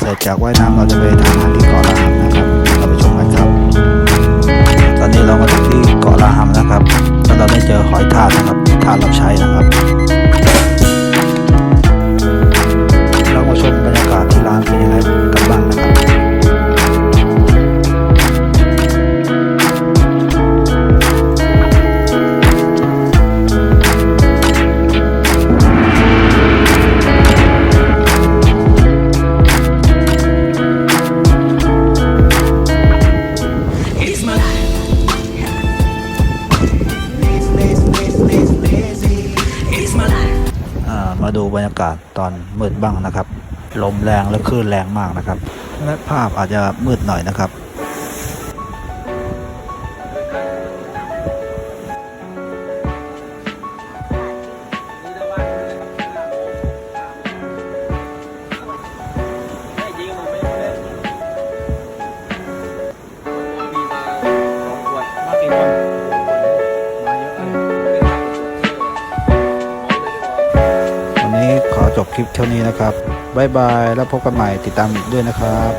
เสร็จจากว่ายน้ำเราจะไปทานอาหารที่เกาะราฮัมนะครับเราไปชมกันครับตอนนี้เรามาถึงที่เกาะราฮัมนะครับแล้วเราได้เจอหอยทากนะครับทากรับใช้นะครับเรามาชมบรรยากาศที่ร้านเป็นยังไงกันบ้างนะครับมาดูบรรยากาศตอนมืดบ้างนะครับลมแรงและคลื่นแรงมากนะครับและภาพอาจจะมืดหน่อยนะครับขอจบคลิปเท่านี้นะครับบ๊ายบายแล้วพบกันใหม่ติดตามด้วยนะครับ